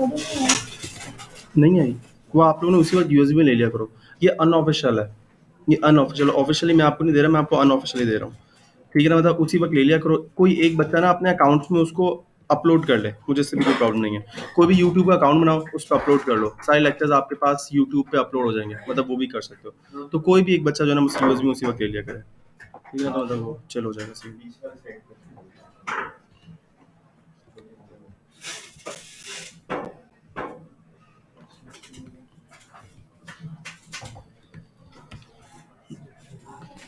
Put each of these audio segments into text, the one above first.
नहीं आई, वो आप लोगों ने उसी वक्त यूएसबी में ले लिया करो। ये अनऑफिशियल है, ये अनऑफिशियल, ऑफिशियली मैं आपको नहीं दे रहा, मैं आपको अनऑफिशियली दे रहा हूँ, ठीक है ना। मतलब उसी वक्त ले लिया करो। कोई एक बच्चा ना अपने अकाउंट्स में उसको अपलोड कर ले, मुझे इससे भी कोई प्रॉब्लम नहीं है। कोई भी यूट्यूब का अकाउंट बनाओ, उस पर अपलोड कर लो, सारे लेक्चर्स आपके पास यूट्यूब पे अपलोड हो जाएंगे, मतलब वो भी कर सकते हो। तो कोई भी एक बच्चा जो है ना मुझसे यूएसबी उसी वक्त ले लिया करे, ठीक है, तो मतलब वो चल हो जाएगा सही।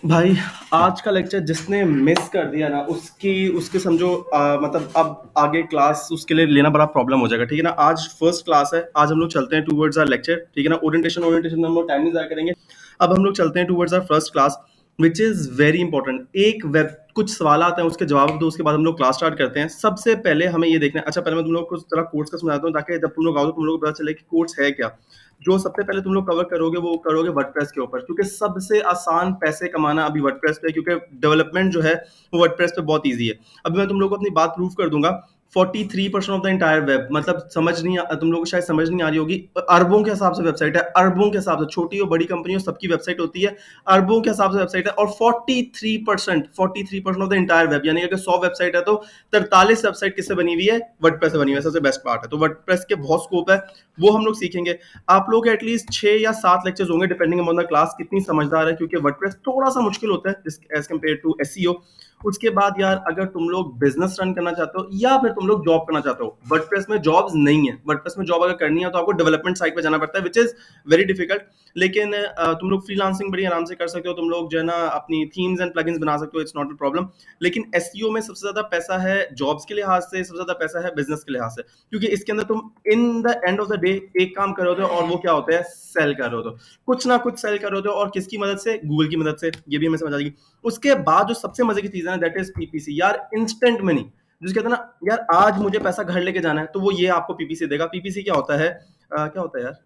भाई आज का लेक्चर जिसने मिस कर दिया ना, उसकी उसके समझो मतलब अब आगे क्लास उसके लिए लेना बड़ा प्रॉब्लम हो जाएगा, ठीक है ना। आज फर्स्ट क्लास है, आज हम लोग चलते हैं टूवर्ड्स आवर लेक्चर, ठीक है ना। ओरिएंटेशन ओरिएंटेशन में हम लोग टाइम नहीं ज़ाया करेंगे। अब हम लोग चलते हैं towards our first class, which is very important. एक वेब कुछ सवाल आते हैं, उसके जवाब दो, उसके बाद हम लोग क्लास स्टार्ट करते हैं। सबसे पहले हमें ये देखना है, अच्छा पहले मैं तुम लोग को जरा कोर्स का समझाता हूँ, ताकि जब तुम लोग आओ तो तुम लोग को पता चले कि कोर्स है क्या। जो सबसे पहले तुम लोग कवर करोगे वो करोगे वर्डप्रेस के ऊपर, क्योंकि सबसे आसान पैसे कमाना अभी वर्डप्रेस पे है, क्योंकि डेवलपमेंट जो है वो वर्डप्रेस पे बहुत ईजी है। अभी मैं तुम लोग को अपनी बात प्रूव कर दूंगा। 43% ऑफ द इंटायर वेब, मतलब समझ नहीं तुम लोग को शायद समझ नहीं आ रही होगी, अरबों के हिसाब से वेबसाइट है, अरबों के हिसाब से, छोटी और बड़ी कंपनी सबकी वेबसाइट होती है, अरबों के हिसाब से वेबसाइट है। और 43% ऑफ द इंटायर वेब, यानी अगर 100 वेबसाइट है तो 43 वेबसाइट किससे बनी हुई है, वर्डप्रेस से बनी हुई है। सबसे बेस्ट पार्ट है, तो वर्डप्रेस के बहुत स्कोप है, वो हम लोग सीखेंगे। आप लोग एटलीस्ट 6 या 7 लेक्चर्स होंगे, डिपेंडिंग अपॉन द क्लास कितनी समझदार है, क्योंकि वर्डप्रेस थोड़ा सा मुश्किल होता है एज कम्पेयर टू एसईओ। उसके बाद यार अगर तुम लोग बिजनेस रन करना चाहते हो या फिर तुम लोग जॉब करना चाहते हो, वर्डप्रेस में जॉब्स नहीं है। वर्डप्रेस में जॉब अगर करनी है तो आपको डेवलपमेंट साइट पे जाना पड़ता है, विच इज वेरी डिफिकल्ट। लेकिन तुम लोग फ्रीलांसिंग बड़ी आराम से कर सकते हो, तुम लोग जो है ना अपनी थीम्स एंड प्लगइन्स बना सकते हो, इट्स नॉट अ प्रॉब्लम। लेकिन एसईओ में सबसे ज्यादा पैसा है जॉब्स के लिहाज से, सबसे ज्यादा पैसा है बिजनेस के लिहाज से, क्योंकि इसके अंदर तुम in the end of the day एक काम कर रहे होते हो, और वो क्या होता है, सेल कर रहे होते हो, कुछ ना कुछ सेल कर रहे होते हो, और किसकी मदद से, गूगल की मदद से, ये भी हमें समझ आ जाएगी। उसके बाद जो सबसे मजे की चीज है ना, दैट इज पीपीसी यार, इंस्टेंट मनी। जिसके कहते हैं ना यार, आज मुझे पैसा घर लेके जाना है, तो वो ये आपको पीपीसी देगा। पीपीसी क्या होता है, क्या होता है यार,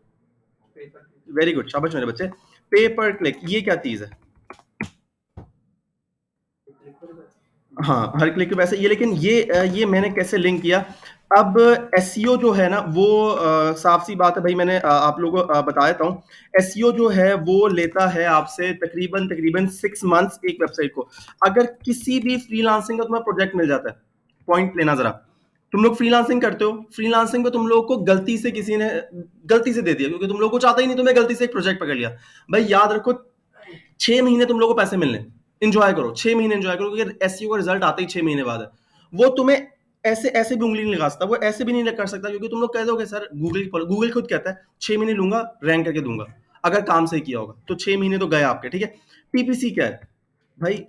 वेरी गुड, शाबाश मेरे बच्चे। पे पर क्लिक, ये क्या चीज है, हाँ हर क्लिक के पैसे ये। लेकिन ये मैंने कैसे लिंक किया। अब एसईओ जो है ना वो साफ सी बात है भाई, मैंने आप लोगों को बता देता हूँ। एसईओ जो है वो लेता है आपसे तकरीबन तकरीबन 6 मंथ्स एक वेबसाइट को। अगर किसी भी फ्रीलांसिंग का तुम्हें प्रोजेक्ट मिल जाता है, पॉइंट लेना जरा, तुम लोग फ्रीलांसिंग करते हो, फ्रीलांसिंग पे तुम लोग को गलती से किसी ने गलती से दे दिया, क्योंकि तुम लोग को चाहता ही नहीं, तुम्हें गलती से एक प्रोजेक्ट पकड़ लिया। भाई याद रखो, 6 महीने तुम लोग को पैसे मिलने, इंजॉय करो, 6 महीने इंजॉय करो, क्योंकि एसईओ का रिजल्ट आता ही 6 महीने बाद है। वो तुम्हें ऐसे ऐसे भी उंगली नहीं लगा सकता, वो ऐसे भी नहीं कर सकता, क्योंकि तुम लोग कह दोगे सर गूगल खुद कहता है 6 महीने लूंगा, रैंक करके दूंगा, अगर काम सही किया होगा तो 6 महीने तो गए आपके, ठीक है। पीपीसी क्या है भाई,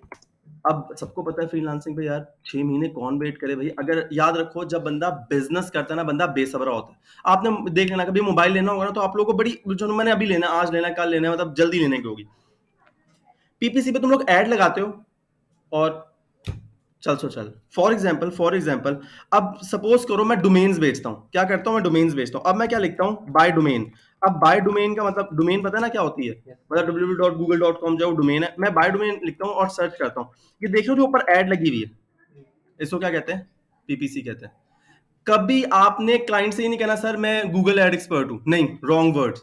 अब सबको पता है फ्रीलांसिंग पे यार 6 महीने कौन वेट करे भाई। अगर याद रखो, जब बंदा बिजनेस करता है ना, बंदा बेसब्रा होता है। आपने देख लेना, कभी मोबाइल लेना होगा ना, तो आप लोगों को बड़ी जो मैंने अभी लेना, आज लेना, कल लेना, मतलब जल्दी लेने की होगी। पीपीसी पे तुम लोग ऐड लगाते हो, और चल सो चल, फॉर एग्जाम्पल अब सपोज करो मैं डोमेन्स बेचता हूँ, क्या करता हूँ मैं, डोमेन्स बेचता हूँ। अब मैं क्या लिखता हूँ, बाय डोमेन। अब बाय डोमेन का मतलब, डोमेन पता है ना क्या होती है, मतलब www.google.com जो डोमेन है, मैं बाय डोमेन लिखता हूँ और सर्च करता हूँ। ये देख लो जो ऊपर ऐड लगी हुई है, इसको क्या कहते हैं, पीपीसी कहते हैं। कभी आपने क्लाइंट से ही नहीं कहना सर मैं गूगल एड एक्सपर्ट हूं, नहीं, रॉन्ग वर्ड।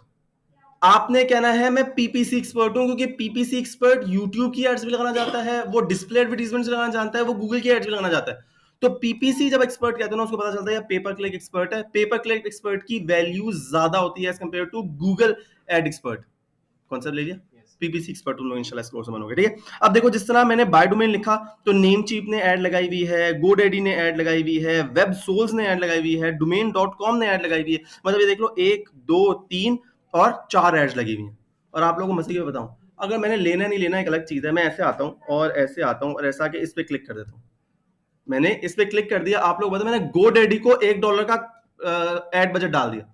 आपने कहना है मैं पीपीसी एक्सपर्ट हूं, क्योंकि पीपीसी एक्सपर्ट यूट्यूब की एड्स भी लगाना जानता है, वो डिस्प्ले एडवर्टीजमेंट लगाना जानता है, वो गूगल की एड्स भी लगाना चाहता है। तो पीपीसी जब एक्सपर्ट कहते हैं ना, उसको पता चलता है पेपर क्लिक एक्सपर्ट है। पेपर क्लिक एक्सपर्ट की वैल्यू ज्यादा होती है as compared to Google ad expert. Concept ले लिया, पीपीसी एक्सपर्ट तुम लोग इंशाल्लाह इस कोर्स में बनोगे, ठीक है। अब देखो, जिस तरह मैंने बाय डोमेन लिखा, तो नेम चीप ने ऐड लगाई हुई है, गोडेडी ने ऐड लगाई हुई है, वेब सोल्स ने ऐड लगाई हुई है, डोमेन डॉट कॉम ने ऐड लगाई हुई है। मतलब ये देख लो, 1 2 3 और 4 एड्स लगी हुई हैं। और आप लोगों को मस्ती में बताऊं, अगर मैंने लेना नहीं लेना एक अलग चीज है, मैं ऐसे आता हूँ और ऐसे आता हूँ और ऐसा आके इस पे क्लिक कर देता हूँ। मैंने इस पे क्लिक कर दिया, आप लोग बताओ, मैंने गोडेडी को $1 का एड बजट डाल दिया,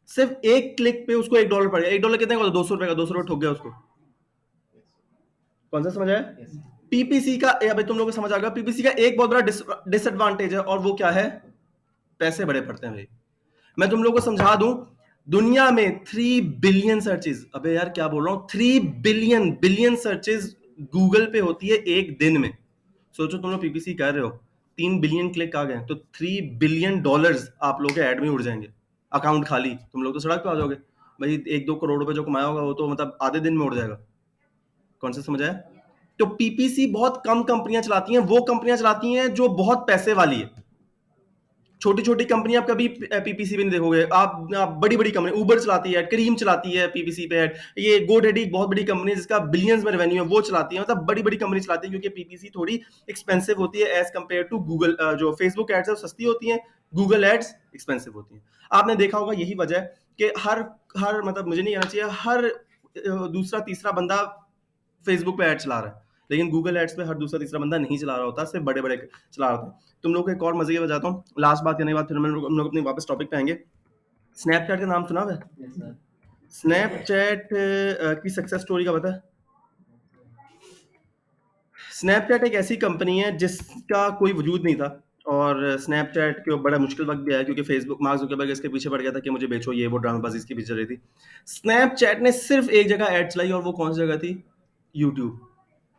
सिर्फ एक क्लिक पे उसको $1 पड़ गया। $1 कितने का, 200 रुपए का, 200 रुपए ठोक गया उसको। कौन सा समझ आया, पीपीसी का, या भाई तुम लोग को समझ आ गया, पीपीसी का एक बहुत बड़ा डिसएडवांटेज है, और वो क्या है, पैसे बड़े पड़ते हैं भाई। मैं तुम लोग को समझा दूं, दुनिया में 3 बिलियन सर्चेज, अबे यार क्या बोल रहा हूं, 3 बिलियन सर्चेज गूगल पे होती है एक दिन में। सोचो तुम लोग पीपीसी कर रहे हो, 3 बिलियन क्लिक आ गए, तो $3 बिलियन आप लोग के एड में उड़ जाएंगे। अकाउंट खाली, तुम लोग तो सड़क पे आ जाओगे। भाई 1-2 करोड़ रुपए जो कमाया होगा वो तो मतलब आधे दिन में उड़ जाएगा। कौन सा समझ आया? तो पीपीसी बहुत कम कंपनियां चलाती हैं, वो कंपनियां चलाती हैं जो बहुत पैसे वाली है। छोटी-छोटी कंपनी आप कभी पीपीसी पे नहीं देखोगे। आप बड़ी-बड़ी कंपनी उबर चलाती है, करीम चलाती है पीपीसी पे ऐड। ये गोडैडी एक बहुत बड़ी कंपनी है जिसका बिलियंस में रेवेन्यू है, वो चलाती है। मतलब बड़ी-बड़ी कंपनी चलाती है क्योंकि पीपीसी थोड़ी एक्सपेंसिव होती है एज़ कंपेयर टू गूगल। जो फेसबुक एड्स है वो सस्ती होती हैं, गूगल एड्स एक्सपेंसिव होती हैं। आपने देखा होगा यही वजह है कि हर हर मतलब मुझे नहीं कहना चाहिए, हर दूसरा तीसरा बंदा फेसबुक पे ऐड चला रहा है। लेकिन गूगल एड्स पे हर दूसरा तीसरा बंदा नहीं चला रहा होता, सिर्फ बड़े-बड़े चला रहा होता है। तुम लोग को एक और मजे की बताता हूँ, लास्ट बात करने के बाद फिर हम लोग अपने वापस टॉपिक पे आएंगे। स्नैपचैट का नाम सुना है? स्नैपचैट की सक्सेस स्टोरी का पता है? स्नैपचैट एक ऐसी कंपनी है जिसका कोई वजूद नहीं था और स्नैपचैट को बड़ा मुश्किल वक्त भी आया क्योंकि फेसबुक मार्क जुकरबर्ग इसके पीछे पड़ गया था कि मुझे बेचो, ये वो ड्रामेबाजी इसके पीछे चल रही थी। स्नैपचैट ने सिर्फ एक जगह ऐड चलाई और वो कौन सी जगह थी? यूट्यूब।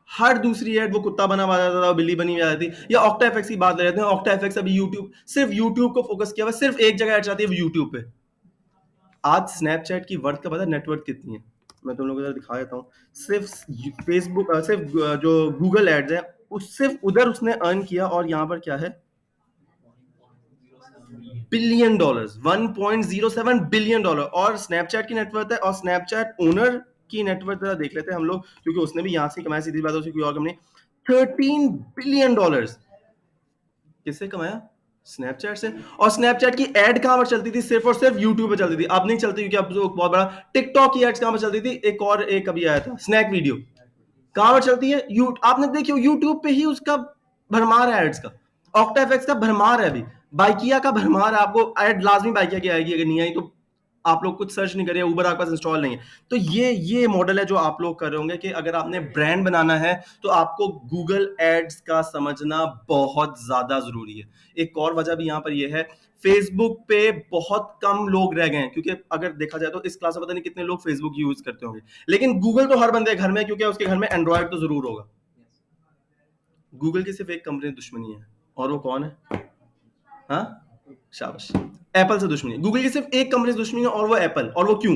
हर दूसरी ऐड वो कुत्ता बना हुआ आता था, बिल्ली बनी हुई आती थी, या ऑक्टा एफएक्स की बात ले रहे थे। ऑक्टा एफएक्स अभी यूट्यूब, सिर्फ यूट्यूब को फोकस किया हुआ, सिर्फ एक जगह ऐड चलाती है, वो यूट्यूब पे। आज स्नैपचैट की वर्थ का पता है नेटवर्थ कितनी है? मैं तुम लोगों को दिखा देता हूँ। सिर्फ फेसबुक सिर्फ जो गूगल एड्स है उस सिर्फ उधर उसने अर्न किया और यहाँ पर क्या है? Billion dollars, 1.07 billion dollar. और स्नैपचैट की नेटवर्थ है और स्नैपचैट ओनर की नेटवर्थ जरा देख लेते हैं हम लोग, क्योंकि उसने भी यहाँ से कमाया, सीधी बात है, उसकी कोई और कंपनी। 13 बिलियन डॉलर्स किससे कमाया? स्नैपचैट से। और स्नैपचैट की एड कहां पर चलती थी? सिर्फ और सिर्फ यूट्यूब पे चलती थी। अब नहीं चलती क्योंकि अब जो बहुत बड़ा टिकटॉक की एड्स कहां पर चलती थी? एक अभी आया था स्नैक वीडियो, कहां पर चलती है? आपने देखियो यूट्यूब पे ही उसका भरमार है एड्स का। ऑक्टा एफएक्स का भरमार है, अभी बाइकिया का भरमार है। आपको एड लाजमी बाइकिया की आएगी, अगर नहीं आई तो आप लोग कुछ सर्च नहीं करिए, उबर आपके पास इंस्टॉल नहीं है। तो ये मॉडल है जो आप लोग कर रहे होंगे कि अगर आपने ब्रांड बनाना है तो आपको गूगल एड्स का समझना बहुत ज्यादा जरूरी है। एक और वजह भी यहाँ पर यह है, फेसबुक पे बहुत कम लोग रह गए हैं, क्योंकि अगर देखा जाए तो इस क्लास में पता नहीं कितने लोग फेसबुक यूज करते होंगे, लेकिन गूगल तो हर बंदे घर में है, क्योंकि उसके घर में एंड्रॉयड तो जरूर होगा। गूगल की सिर्फ एक कंपनी दुश्मनी है, और वो कौन है? हाँ, शाबाश, एप्पल से दुश्मनी है। गूगल की सिर्फ एक कंपनी से दुश्मनी है और वो एप्पल। और वो क्यों?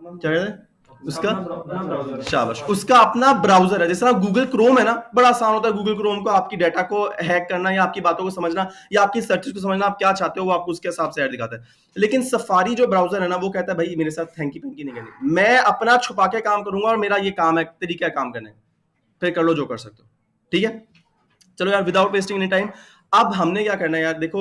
क्या कहते हैं उसका? शाबाश, उसका अपना ब्राउजर है। जैसे गूगल क्रोम है ना, बड़ा आसान होता है गूगल क्रोम को आपकी डाटा को हैक करना, या आपकी बातों को समझना, या आपकी सर्चेस को समझना, आप क्या चाहते हो वो आपको उसके हिसाब से ऐड दिखाता है। लेकिन सफारी जो ब्राउजर है ना, वो कहता है भाई मेरे साथ थैंकी पैंकी नहीं करनी, मैं अपना छुपा के काम करूंगा और मेरा ये काम है, तरीका है काम करने का, फिर कर लो जो कर सकते हो। ठीक है, चलो यार, विदाउट वेस्टिंग एनी टाइम, अब हमने क्या करना है यार, देखो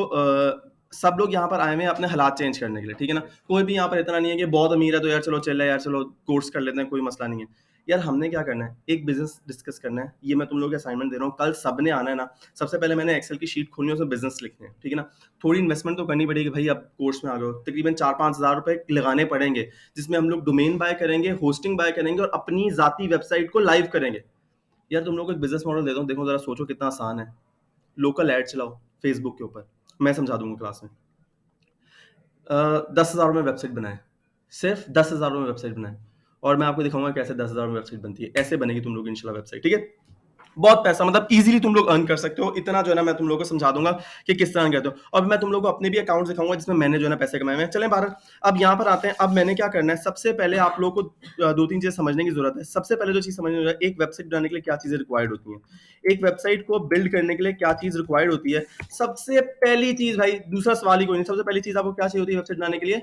सब लोग यहाँ पर आए हुए हैं अपने हालात चेंज करने के लिए, ठीक है ना। कोई भी यहाँ पर इतना नहीं है कि बहुत अमीर है तो यार चलो चल रहा है, यार चलो कोर्स कर लेते हैं, कोई मसला नहीं है। यार हमने क्या करना है, एक बिजनेस डिस्कस करना है। ये मैं तुम लोगों को असाइनमेंट दे रहा हूँ, कल सबने आना है ना। सबसे पहले मैंने एक्सेल की शीट खोलनी है, उसमें बिजनेस लिखने हैं, ठीक है ना। थोड़ी इन्वेस्टमेंट तो करनी पड़ेगी भाई, अब कोर्स में आ गए हो, तकरीबन 4-5 हज़ार रुपए लगाने पड़ेंगे, जिसमें हम लोग डोमेन बाय करेंगे, होस्टिंग बाय करेंगे और अपनी जाती वेबसाइट को लाइव करेंगे। यार तुम लोग को एक बिजनेस मॉडल देता हूँ, देखो जरा सोचो कितना आसान है। लोकल एड चलाओ फेसबुक के ऊपर, मैं समझा दूंगा क्लास में। 10,000 में वेबसाइट बनाए, सिर्फ 10,000 में वेबसाइट बनाए, और मैं आपको दिखाऊंगा कैसे 10,000 में वेबसाइट बनती है। ऐसे बनेगी तुम लोग इंशाल्लाह वेबसाइट, ठीक है। बहुत पैसा, मतलब इजीली तुम लोग अर्न कर सकते हो, इतना जो है ना मैं तुम लोगों को समझा दूंगा कि किस तरह करते हो। और मैं तुम लोगों को अपने भी अकाउंट दिखाऊंगा जिसमें मैंने जो है ना पैसे कमाए हैं। चलें बाहर, अब यहाँ पर आते हैं। अब मैंने क्या करना है, सबसे पहले आप लोगों को 2-3 चीजें समझने की जरूरत है। सबसे पहले जो चीज समझने की जरूरत है, एक वेबसाइट बनाने के लिए क्या चीजें रिक्वायर्ड होती हैं, एक वेबसाइट को बिल्ड करने के लिए क्या चीज रिक्वायर्ड होती है। सबसे पहली चीज भाई, दूसरा सवाल ही कोई नहीं, सबसे पहली चीज आपको क्या चाहिए होती है वेबसाइट बनाने के लिए?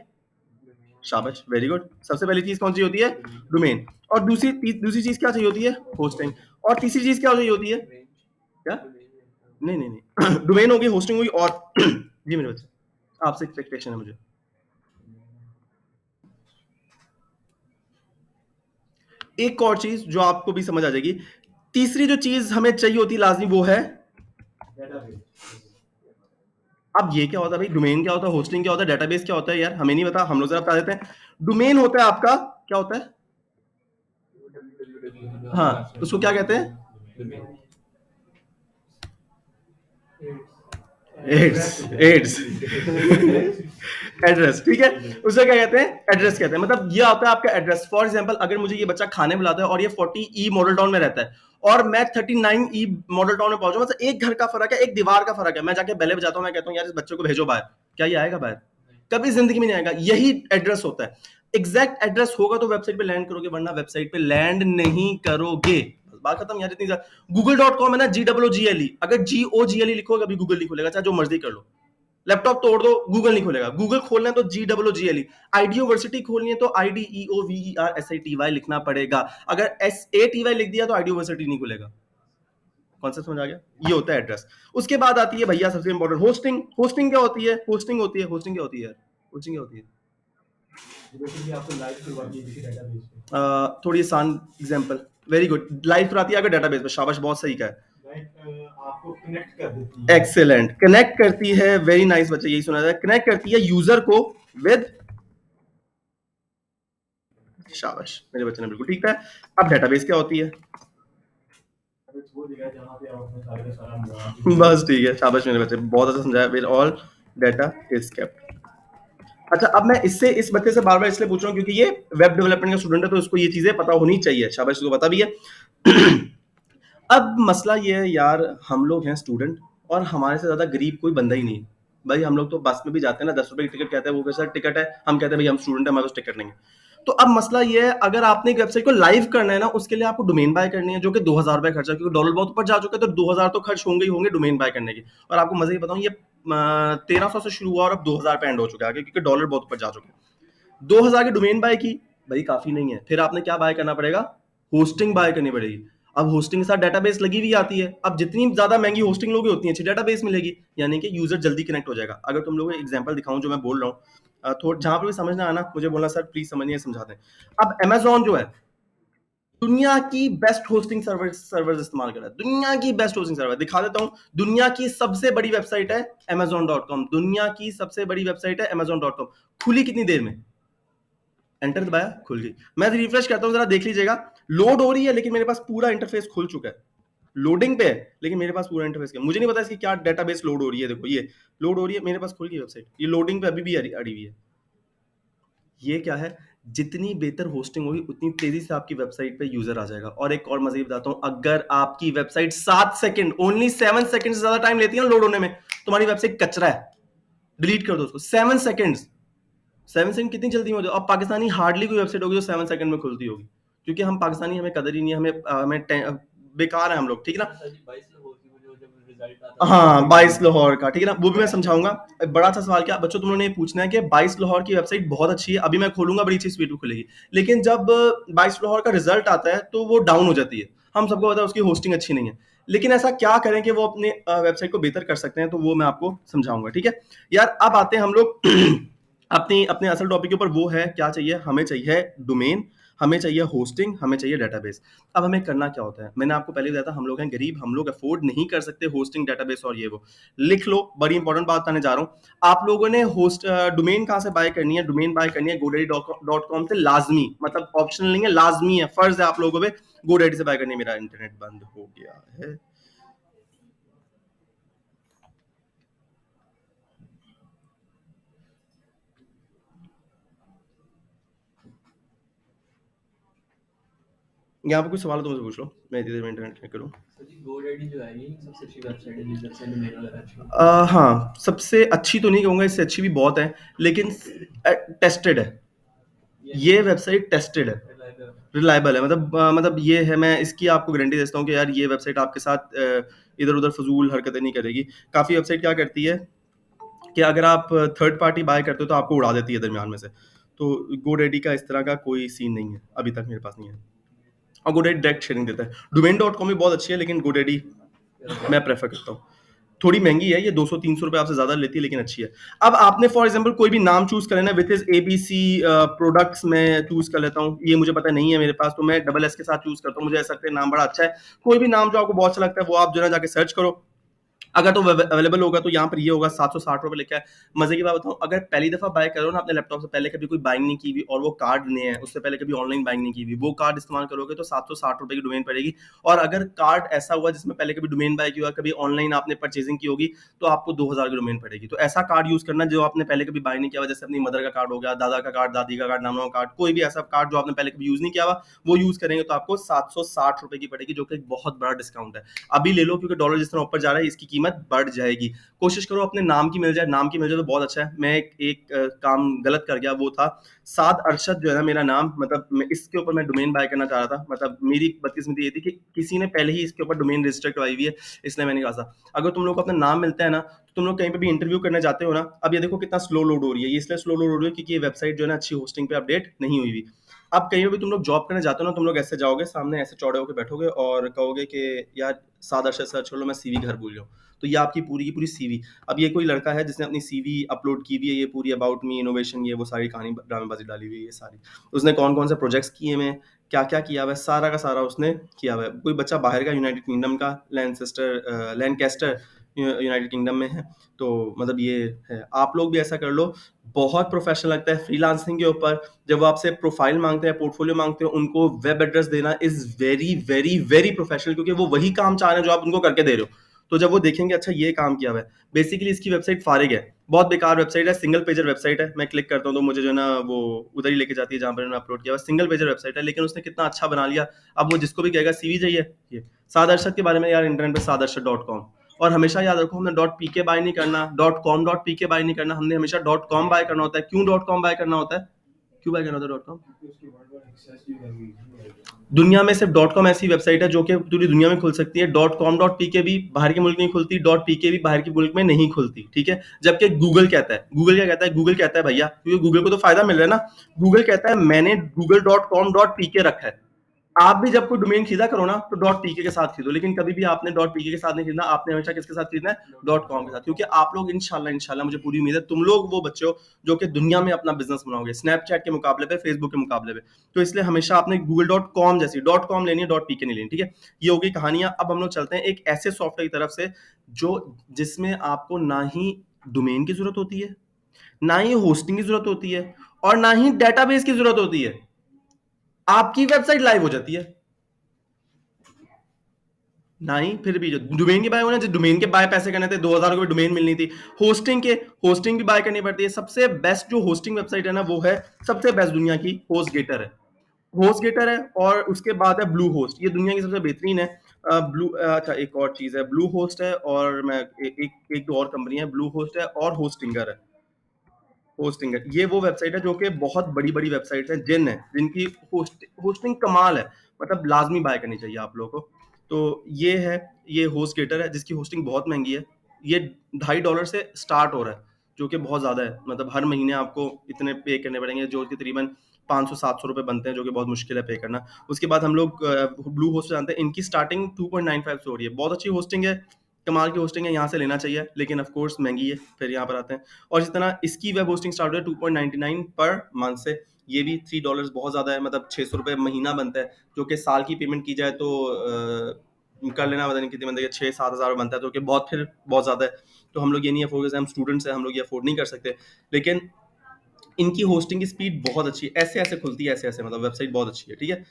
शाबाश, वेरी गुड। सबसे पहली चीज कौन सी होती है? डोमेन। और दूसरी चीज क्या चाहिए होती है? होस्टिंग। और तीसरी चीज क्या चाहिए होती है? क्या? नहीं नहीं नहीं डोमेन होगी, होस्टिंग होगी, और जी मेरे बच्चे, आपसे एक्सपेक्टेशन है मुझे। एक और चीज जो आपको भी समझ आ जाएगी, तीसरी जो चीज हमें चाहिए होती है लाजमी, वो है अब ये क्या होता है भाई, डोमेन क्या होता है, होस्टिंग क्या होता है, डेटाबेस क्या होता है, यार हमें नहीं पता, हम लोग जरा बता देते हैं। डोमेन होता है आपका, क्या होता है? हाँ, उसको क्या कहते हैं? एड्स, एड्स एड्रेस, ठीक है। उसे क्या कहते हैं? एड्रेस कहते हैं। मतलब ये आता है आपका एड्रेस। फॉर एग्जांपल, अगर मुझे ये बच्चा खाने बुलाता है और ये 40 ई मॉडल टाउन में रहता है और मैं 39 ई मॉडल टाउन में पहुंचा, मतलब एक घर का फर्क है, एक दीवार का फर्क है। मैं जाके बेले बजाता हूं, मैं कहता हूं यार इस बच्चे को भेजो बाहर, क्या ये आएगा बाहर? कभी ज़िंदगी में नहीं आएगा। यही एड्रेस होता है। एग्ज़ैक्ट एड्रेस होगा तो वेबसाइट पे लैंड करोगे, वरना वेबसाइट पे लैंड नहीं करोगे। बात खत्म यार, इतनी Google.com है ना, GOOGLE, अगर GOGLE लिखोगे अभी गूगल नहीं खुलेगा, चाहे जो मर्ज़ी कर लो। लैपटॉप तोड़ दो, गूगल नहीं खुलेगा। गूगल खोलना है तो GOOGLE, आईडियोवर्सिटी खोलनी है तो IDEOVERSITY लिखना पड़ेगा। अगर SATY लिख दिया तो आईडियोवर्सिटी नहीं खुलेगा। कॉन्सेप्ट समझ आ गया? ये होता है एड्रेस। उसके बाद आती है भैया सबसे इंपॉर्टेंट होस्टिंग। होस्टिंग क्या होती है? होस्टिंग होती है, होस्टिंग क्या होती है? होस्टिंग क्या होती है? थोड़ी आसान एग्जांपल। वेरी गुड, लाइव कराती है अगर डेटाबेस पे। शाबाश, बहुत सही कहा है। आपको कनेक्ट कर देती है। एक्सेलेंट, कनेक्ट करती है। वेरी नाइस बच्चे, यही सुना जाए। कनेक्ट करती है यूजर को विद, शाबाश मेरे बच्चे ने बिल्कुल ठीक है। अब डेटाबेस क्या होती है? बस ठीक है, शाबाश मेरे बच्चे, बहुत अच्छा समझाया। With all data is kept. अच्छा, अब मैं इस बच्चे से बार बार इसलिए पूछ रहा हूँ क्योंकि ये वेब डेवलपमेंट का स्टूडेंट है, तो इसको ये चीजें पता होनी चाहिए। शाबाश, इसको पता भी है। अब मसला ये है यार, हम लोग हैं स्टूडेंट और हमारे से ज्यादा गरीब कोई बंदा ही नहीं है। भाई हम लोग तो बस में भी जाते हैं ना, 10 रुपए की टिकट कहते हैं, वो कैसा टिकट है, हम कहते हैं भाई हम स्टूडेंट है, हमारे पास टिकट नहीं है। तो अब मसला ये है, अगर आपने एक वेबसाइट को लाइव करना है ना, उसके लिए आपको डोमेन बाय करनी है, जो कि 2000 रुपए खर्चा, क्योंकि डॉलर बहुत ऊपर जा चुका है, तो 2000 तो खर्च होंगे ही होंगे डोमेन बाय करने की। और आपको मजे ही बताऊं, ये 1300 से शुरू हुआ और अब 2000 पे एंड हो चुका है आगे, क्योंकि डॉलर बहुत ऊपर जा चुके हैं। 2000 की डोमेन बाय की, भाई काफी नहीं है। फिर आपने क्या बाय करना पड़ेगा? होस्टिंग बाय करनी पड़ेगी। अब होस्टिंग के साथ डेटाबेस लगी हुई आती है। अब जितनी ज्यादा महंगी होस्टिंग लोगे उतनी अच्छी डेटाबेस मिलेगी, यानी कि यूजर जल्दी कनेक्ट हो जाएगा। अगर तुम लोगों को एग्जांपल दिखाऊं जो मैं बोल रहा हूँ, थोड़ा जहां पर भी समझ ना आना मुझे बोलना, सर प्लीज समझिए, समझा दें। अब Amazon जो है, दुनिया की बेस्ट होस्टिंग सर्वर इस्तेमाल कर रहा है। दुनिया की बेस्ट होस्टिंग सर्वर दिखा देता हूं। दुनिया की सबसे बड़ी वेबसाइट है Amazon.com। दुनिया की सबसे बड़ी वेबसाइट है Amazon.com। खुली कितनी देर में? एंटर दबाया, खुल गई। मैं रिफ्रेश करता हूं, जरा देख लीजिएगा। लोड हो रही है लेकिन मेरे पास पूरा इंटरफेस खुल चुका है। लोडिंग पे है लेकिन मेरे पास पूरा इंटरफेस है। मुझे नहीं पता इसकी क्या डेटाबेस लोड हो रही है। देखो ये लोड हो रही है, मेरे पास खुल गई वेबसाइट। ये लोडिंग पे अभी भी अड़ी हुई है। ये क्या है? जितनी बेहतर होस्टिंग होगी उतनी तेजी से आपकी वेबसाइट पे यूजर आ जाएगा। और एक और मजे बताता हूं, अगर आपकी वेबसाइट 7 सेकंड, ओनली 7 सेकंड से ज्यादा टाइम लेती है ना लोड होने में, तुम्हारी वेबसाइट कचरा है, डिलीट कर दो उसको। 7 सेकंड्स, 7 सेकंड कितनी जल्दी में हो जाए। अब पाकिस्तानी हार्डली कोई वेबसाइट होगी जो 7 सेकंड में खुलती होगी, क्योंकि हम पाकिस्तानी, हमें कदर ही नहीं है, हमें बेकार है हम लोग, ठीक है ना। हाँ, 22 लाहौर का, ठीक है ना, वो भी मैं समझाऊंगा। बड़ा अच्छा सवाल किया बच्चों, तुम लोगों ने ये पूछना है कि 22 लाहौर की वेबसाइट बहुत अच्छी है, अभी मैं खोलूंगा, बड़ी अच्छी स्पीड पे खुलेगी। लेकिन जब 22 लाहौर का रिजल्ट आता है तो वो डाउन हो जाती है। हम सबको पता है उसकी होस्टिंग अच्छी नहीं है। लेकिन ऐसा क्या करें कि वो अपने वेबसाइट को बेहतर कर सकते हैं, तो वो मैं आपको समझाऊंगा, ठीक है यार। अब आते हैं हम लोग अपनी अपने असल टॉपिक के ऊपर। वो है क्या चाहिए हमें? चाहिए डोमेन, हमें चाहिए होस्टिंग, हमें चाहिए डेटाबेस। अब हमें करना क्या होता है? मैंने आपको पहले बताया था, हम लोग हैं गरीब, हम लोग अफोर्ड नहीं कर सकते होस्टिंग, डेटाबेस और ये वो। लिख लो, बड़ी इंपॉर्टेंट बात बताने जा रहा हूँ। आप लोगों ने होस्ट डोमेन कहाँ से बाय करनी है? डोमेन बाय करनी है GoDaddy.com से, लाजमी, मतलब ऑप्शनल नहीं है, लाजमी है, फर्ज है आप लोगों पे GoDaddy से बाय करनी है। मेरा इंटरनेट बंद हो गया है। यहाँ पे कुछ सवाल तो मुझे पूछ लो, मैं इतनी देर में इंटरनेट चेक करूँ। हाँ, सबसे अच्छी तो नहीं कहूँगा, इससे अच्छी भी बहुत है, लेकिन टेस्टेड है। ये वेबसाइट टेस्टेड है, रिलायबल है। मतलब ये है, मैं इसकी आपको गारंटी देता हूँ कि यार ये वेबसाइट आपके साथ इधर उधर फजूल हरकतें नहीं करेगी। काफ़ी वेबसाइट क्या करती है कि अगर आप थर्ड पार्टी बाय करते हो तो आपको उड़ा देती है दरमियान में से। तो GoDaddy का इस तरह का कोई सीन नहीं है, अभी तक मेरे पास नहीं है। और GoDaddy डायरेक्ट शेयरिंग देता है। Domain.com भी बहुत अच्छी है, लेकिन GoDaddy मैं प्रेफर करता हूँ। थोड़ी महंगी है, ये 200-300 रुपए आपसे ज्यादा लेती है, लेकिन अच्छी है। अब आपने फॉर एग्जांपल कोई भी नाम चूज कर लेना, विथ इज ABC प्रोडक्ट्स में चूज कर लेता हूँ। ये मुझे पता नहीं है मेरे पास, तो मैं SS के साथ चूज करता हूँ। मुझे ऐसा लगता है नाम बड़ा अच्छा है। कोई भी नाम जो आपको बहुत अच्छा लगता है वो आप जो है जाके सर्च करो। अगर तो अवेलेबल होगा तो यहाँ पर ये होगा 760 रुपए लिखा है। मजे की बात बताऊं, अगर पहली दफा बाय करो ना अपने लैपटॉप से, पहले कभी कोई बाइंग नहीं की हुई और वो कार्ड नहीं है, उससे पहले कभी ऑनलाइन बाइंग नहीं की हुई, वो कार्ड इस्तेमाल करोगे तो 760 रुपए की डोमेन पड़ेगी। और अगर कार्ड ऐसा हुआ जिसमें पहले कभी डोमेन बाय किया, कभी ऑनलाइन आपने परचेजिंग की होगी, तो आपको 2000 की डोमेन पड़ेगी। तो ऐसा कार्ड यूज करना जो आपने पहले कभी बाय नहीं किया हुआ, जैसे अपनी मदर का कार्ड हो गया, दादा का कार्ड, दादी का कार्ड, नाना का कार्ड, कोई भी ऐसा कार्ड जो आपने पहले कभी यूज नहीं किया हुआ, वो यूज करेंगे तो आपको 760 रुपए की पड़ेगी, जो कि एक बहुत बड़ा डिस्काउंट है। अभी ले लो, क्योंकि डॉलर जिस तरह ऊपर जा रहा है, इसकी कीमत कीमत बढ़ जाएगी। कोशिश करो अपने नाम की मिल जाए, नाम की मिल जाए तो बहुत अच्छा है। मैं एक काम गलत कर गया, वो था साद अरशद जो है ना मेरा नाम, मतलब इसके ऊपर मैं डोमेन बाय करना चाह रहा था। मतलब मेरी बदकिस्मती ये थी कि किसी ने पहले ही इसके ऊपर डोमेन रजिस्टर करवाई हुई है, इसलिए मैंने कहा था अगर तुम लोग को अपना नाम मिलता है ना, तो तुम लोग कहीं पे भी इंटरव्यू करने जाते हो ना, अब ये देखो कितना स्लो लोड हो रही है, ये इसलिए स्लो लोड हो रही है क्योंकि ये वेबसाइट जो है ना अच्छी होस्टिंग पे अपडेट नहीं हुई हुई। अब कहीं पे भी तुम लोग जॉब करने जाते हो ना, तुम लोग ऐसे जाओगे, सामने ऐसे चौड़े होकर बैठोगे और कहोगे कि यार सादा अरशद सर्च कर लो, मैं सीवी घर भूल गया हूँ। तो ये आपकी पूरी की पूरी सीवी। अब ये कोई लड़का है जिसने अपनी सीवी अपलोड की हुई है, ये पूरी अबाउट मी, इनोवेशन, ये वो सारी कहानी ड्रामेबाजी डाली हुई है, ये सारी उसने कौन कौन से प्रोजेक्ट्स किए हैं, क्या क्या किया हुआ है, सारा का सारा उसने किया हुआ है। कोई बच्चा बाहर का, यूनाइटेड किंगडम का, लैनकेस्टर यूनाइटेड किंगडम में है, तो मतलब ये है। आप लोग भी ऐसा कर लो, बहुत प्रोफेशनल लगता है फ्रीलांसिंग के ऊपर। जब वो आपसे प्रोफाइल मांगते हैं, पोर्टफोलियो मांगते हैं, उनको वेब एड्रेस देना is very very very professional, क्योंकि वो वही काम चाह रहे हैं जो आप उनको करके दे रहे हो। तो जब वो देखेंगे अच्छा ये काम किया हुआ है, बेसिकली इसकी वेबसाइट फारिग है, बहुत बेकार वेबसाइट है, सिंगल पेजर वेबसाइट है। मैं क्लिक करता हूँ तो मुझे जो है ना वो उधर ही लेके जाती है जहाँ पर मैंने अपलोड किया हुआ, सिंगल पेजर वेबसाइट है, लेकिन उसने कितना अच्छा बना लिया। अब वो जिसको भी कहेगा सीवी चाहिए, ये साद अरशद के बारे में यार इंटरनेट पे sadarshad.com। और हमेशा याद रखो, हमने .pk बाय नहीं करना, .com.pk बाय नहीं करना, हमने हमेशा .com बाय करना होता है। क्यों .com बाय करना होता है? क्यों बाय करना होता है .com? दुनिया में सिर्फ .com ऐसी वेबसाइट है जो कि पूरी दुनिया में खुल सकती है। .com.pk भी बाहर के मुल्क नहीं खुलती, .pk भी बाहर के मुल्क में नहीं खुलती, ठीक है। जबकि गूगल कहता है, गूगल क्या कहता है? गूगल कहता है भैया, क्योंकि गूगल को तो फायदा मिल रहा है ना, गूगल कहता है मैंने google.com.pk रखा है। आप भी जब कोई डोमेन खरीदा करो ना, तो .pk के साथ खरीदो, लेकिन कभी भी आपने .pk के साथ नहीं खरीदना, आपने हमेशा किसके साथ खरीदना है? .com के साथ, क्योंकि आप लोग इंशाल्लाह इंशाल्लाह मुझे पूरी उम्मीद है तुम लोग वो बच्चे हो जो कि दुनिया में अपना बिजनेस बनाओगे, स्नैपचैट के मुकाबले पे, फेसबुक के मुकाबले पे। तो इसलिए हमेशा आपने google.com जैसी .com लेनी है, .pk नहीं लेनी, ठीक है। ये होगी कहानियां। अब हम लोग चलते हैं एक ऐसे सॉफ्टवेयर की तरफ से जो जिसमें आपको ना ही डोमेन की जरूरत होती है, ना ही होस्टिंग की जरूरत होती है, और ना ही डेटाबेस की जरूरत होती है। आपकी वेबसाइट लाइव हो जाती है। नहीं, फिर भी जो डोमेन के बाय होना, जो डोमेन के बाय पैसे करने थे, 2000 रुपए डोमेन मिलनी थी। होस्टिंग भी बाय करनी पड़ती है। सबसे बेस्ट जो होस्टिंग वेबसाइट है ना, वो है सबसे बेस्ट दुनिया की HostGator है। HostGator है, और उसके बाद है ब्लू होस्ट, ये दुनिया की सबसे बेहतरीन है। ब्लू अच्छा एक और चीज है, ब्लू होस्ट है, और मैं एक दो और कंपनी है, ब्लू होस्ट है और होस्टिंगर है। होस्टिंग है, ये वो वेबसाइट है जो कि बहुत बड़ी बड़ी वेबसाइट है, जिनकी होस्टिंग कमाल है, मतलब लाजमी बाय करनी चाहिए आप लोगों को। तो ये है, ये HostGator है जिसकी होस्टिंग बहुत महंगी है। ये $2.5 से स्टार्ट हो रहा है, जो कि बहुत ज्यादा है। मतलब हर महीने आपको इतने पे करने पड़ेंगे, जो कि तकरीबन 500-700 रुपए बनते हैं, जो कि बहुत मुश्किल है पे करना। उसके बाद हम लोग ब्लू होस्ट जानते हैं, इनकी स्टार्टिंग 2.95 से हो रही है, बहुत अच्छी होस्टिंग है, कमाल की होस्टिंग है, यहाँ से लेना चाहिए, लेकिन ऑफ कोर्स महंगी है। फिर यहाँ पर आते हैं, और जिस तरह इसकी वेब होस्टिंग स्टार्ट हुई है 2.99 पर मंथ से, ये भी $3 बहुत ज़्यादा है, मतलब 600 रुपये महीना बनता है, जो कि साल की पेमेंट की जाए तो कर लेना, पता नहीं कितनी बनती है, 6-7 हज़ार बनता है, जो कि बहुत फिर बहुत ज़्यादा है। तो हम लोग ये नहीं अफोर्ड, हम स्टूडेंट्स हैं, हम लोग ये अफोर्ड नहीं कर सकते, लेकिन इनकी होस्टिंग की स्पीड बहुत अच्छी है, ऐसे ऐसे खुलती है, ऐसे ऐसे, मतलब वेबसाइट बहुत अच्छी है, ठीक है।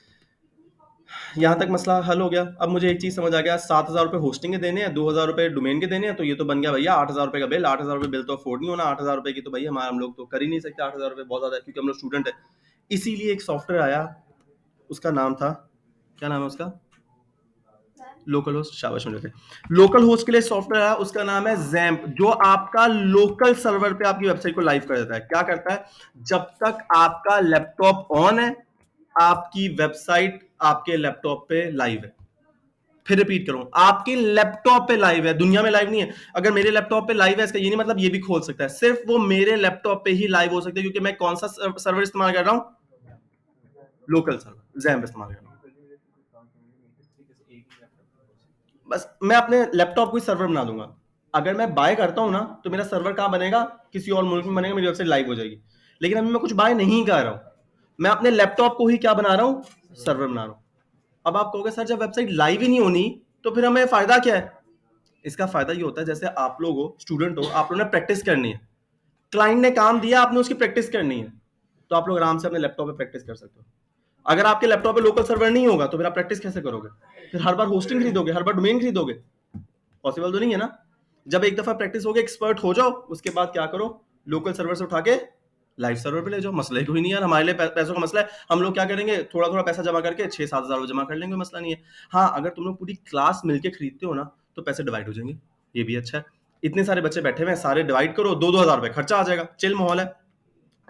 यहाँ तक मसला हल हो गया। अब मुझे एक चीज समझ आ गया, 7,000 रुपए होस्टिंग के देने हैं, 2,000 रुपए डोमेन के देने हैं, तो ये तो बन गया भैया 8,000 रुपए का बिल। 8,000 रुपए बिल तो अफोर्ड नहीं होना, 8,000 रुपए की तो भैया हमारा हम लोग तो कर ही नहीं सकते। 8,000 रुपए बहुत ज्यादा है, क्योंकि हम लोग स्टूडेंट है। इसीलिए एक सॉफ्टवेयर आया, उसका नाम था, क्या नाम है उसका? लोकल होस्ट, शाबाश मुझे। लोकल होस्ट के लिए सॉफ्टवेयर है, उसका नाम है जैम्प, जो आपका लोकल सर्वर पे आपकी वेबसाइट को लाइव कर देता है। क्या करता है? जब तक आपका लैपटॉप ऑन है, आपकी वेबसाइट आपके लैपटॉप पे लाइव है। फिर रिपीट करूं, आपके लैपटॉप पे लाइव है, दुनिया में लाइव नहीं है। अगर मेरे लैपटॉप पे लाइव है, इसका ये नहीं मतलब ये भी खोल सकता है, सिर्फ वो मेरे लैपटॉप पे ही लाइव हो सकता है, क्योंकि मैं कौन सा सर्वर इस्तेमाल कर रहा हूं? लोकल सर्वर, जैम्प इस्तेमाल कर रहा हूं। बस मैं अपने लैपटॉप को ही सर्वर बना दूंगा। अगर मैं बाय करता हूं ना, तो मेरा सर्वर कहां बनेगा? किसी और मुल्क में बनेगा, मेरी वेबसाइट लाइव हो जाएगी। लेकिन अभी मैं कुछ बाय नहीं कर रहा हूं, मैं अपने लैपटॉप को ही क्या बना रहा हूं? सर्वर बना रहा हूं। अब आप कहोगे सर जब वेबसाइट लाइव ही नहीं होनी, तो फिर हमें फायदा क्या है? इसका फायदा ये होता है, जैसे आप लोग हो, स्टूडेंट हो, आप लोगों ने प्रैक्टिस करनी है, क्लाइंट ने काम दिया, आपने उसकी प्रैक्टिस करनी है, तो आप लोग आराम से अपने लैपटॉप पे प्रैक्टिस कर सकते हो। अगर आपके लैपटॉप पे लोकल सर्वर नहीं होगा, तो फिर आप प्रैक्टिस कैसे करोगे? फिर हर बार होस्टिंग खरीदोगे, हर बार डोमेन खरीदोगे? पॉसिबल तो नहीं है ना। जब एक दफा प्रैक्टिस हो गए, एक्सपर्ट हो जाओ, उसके बाद क्या करो? लोकल सर्वर से उठा के लाइव सर्वर पे ले जाओ, मसला ही कोई नहीं यार। हमारे लिए पैसों का मसला है, हम लोग क्या करेंगे, थोड़ा थोड़ा पैसा जमा करके 6-7 हज़ार जमा कर लेंगे, मसला नहीं है। हाँ, अगर तुम लोग पूरी क्लास मिलके खरीदते हो ना, तो पैसे डिवाइड हो जाएंगे। ये भी अच्छा है। इतने सारे बच्चे बैठे हुए हैं, सारे डिवाइड करो, 2-2 हज़ार रुपए खर्चा आ जाएगा, चिल माहौल है।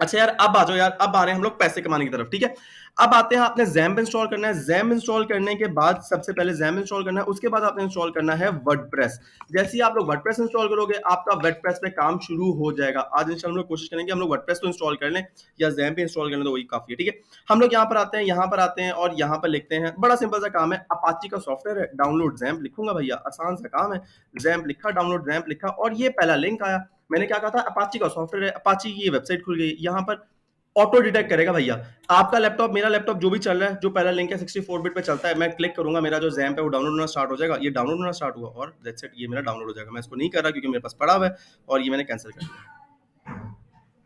अच्छा यार, अब आ जाओ यार, अब आ रहे हैं हम लोग पैसे कमाने की तरफ, ठीक है? अब आते हैं, आपने ज़ैम्प इंस्टॉल करना है। ज़ैम्प इंस्टॉल करने के बाद सबसे पहले ज़ैम्प इंस्टॉल करना है, उसके बाद आपने इंस्टॉल करना है वर्डप्रेस। जैसे ही आप लोग वर्डप्रेस इंस्टॉल करोगे, आपका वर्डप्रेस पे काम शुरू हो जाएगा। आज इंशाल्लाह हम लोग कोशिश करेंगे हम लोग वर्डप्रेस तो इंस्टॉल कर लें या ज़ैम्प पे इंस्टॉल कर लें तो वही काफ़ी है, ठीक है? हम लोग यहाँ पर आते हैं, यहाँ पर आते हैं और यहाँ पर लिखते हैं, बड़ा सिंपल सा काम है, अपाची का सॉफ्टवेयर है, डाउनलोड ज़ैम्प लिखूँगा भैया, आसान सा काम है। ज़ैम्प लिखा, डाउनलोड ज़ैम्प लिखा और ये पहला लिंक आया। मैंने क्या कहा था, अपाची का सॉफ्टवेयर है, अपाची की ये वेबसाइट खुल गई। यहाँ पर ऑटो डिटेक्ट करेगा भैया, आपका लैपटॉप, मेरा लैपटॉप जो भी चल रहा है, जो पहला लिंक है 64 बिट पे चलता है, मैं क्लिक करूंगा, मेरा जो ज़ैम्प है वो डाउनलोड होना स्टार्ट हो जाएगा। ये डाउनलोड होना स्टार्ट हुआ और दैट्स इट, ये मेरा डाउनलोड हो जाएगा। मैं इसको नहीं कर रहा क्योंकि मेरे पास पड़ा हुआ है और ये मैंने कैंसिल कर दिया,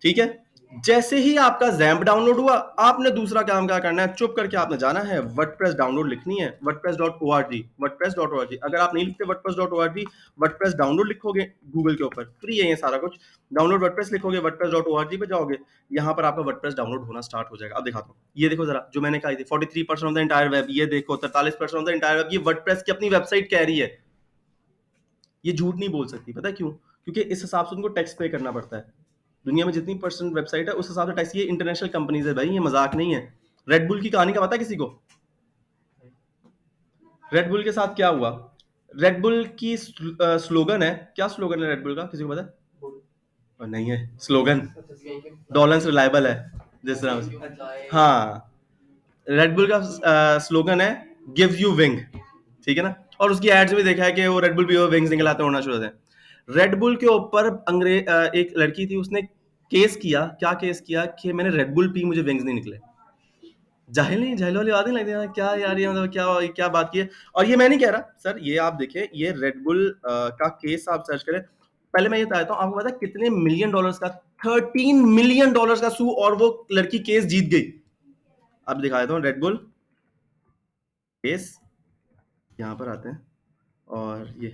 ठीक है? जैसे ही आपका ज़ैम्प डाउनलोड हुआ, आपने दूसरा काम क्या करना है, चुप करके आपने जाना है, वर्डप्रेस डाउनलोड लिखनी है, वर्डप्रेस.org, वर्डप्रेस.org। अगर आप नहीं लिखते वर्डप्रेस.org, वर्डप्रेस डाउनलोड लिखोगे गूगल के ऊपर, फ्री है ये सारा कुछ। डाउनलोड वर्डप्रेस लिखोगे, वर्डप्रेस.org पे जाओगे, यहाँ पर आपका वर्डप्रेस डाउनलोड होना स्टार्ट हो जाएगा। अब दिखाता हूँ, ये देखो जरा, जो मैंने कही थी 43% ऑफ द एंटायर वेब, ये देखो 43% ऑफ द एंटायर वेब, ये वर्डप्रेस की अपनी वेबसाइट कह रही है। ये झूठ नहीं बोल सकती, पता है क्यों? क्योंकि इस हिसाब से उनको टैक्स पे करना पड़ता है। दुनिया में जितनी परसेंट वेबसाइट है उस हिसाब से टैक्स, ये इंटरनेशनल कंपनीज है भाई, ये मजाक नहीं है। रेड बुल की कहानी का पता है किसी को? रेड बुल के साथ क्या हुआ? रेड बुल की स्लोगन है, क्या स्लोगन है रेड बुल का, किसी को पता है? और नहीं है स्लोगन, डॉलेंस रिलायबल है जिस तरह, हाँ, रेड बुल का स्लोगन है गिव्स यू विंग, ठीक है ना? और उसकी एड्स भी देखा है कि वो रेड बुल भी विंग्स निकलाते होना शुरू होते हैं। रेड बुल के ऊपर एक लड़की थी, उसने केस किया, क्या केस किया कि मैंने रेड बुल पी, मुझे विंग्स नहीं निकले। जाहिल नहीं, जाहिल वाली बात नहीं लगती है, क्या यार ये मतलब क्या बात की है। और ये मैं नहीं कह रहा सर, ये आप देखिए, ये रेड बुल का केस आप सर्च करें। पहले मैं ये बताता हूँ आपको, पता है कितने मिलियन डॉलर्स का, 13 मिलियन डॉलर्स का सू, और वो लड़की केस जीत गई। अब दिखा देता हूँ रेड बुल केस, यहाँ पर आते हैं और ये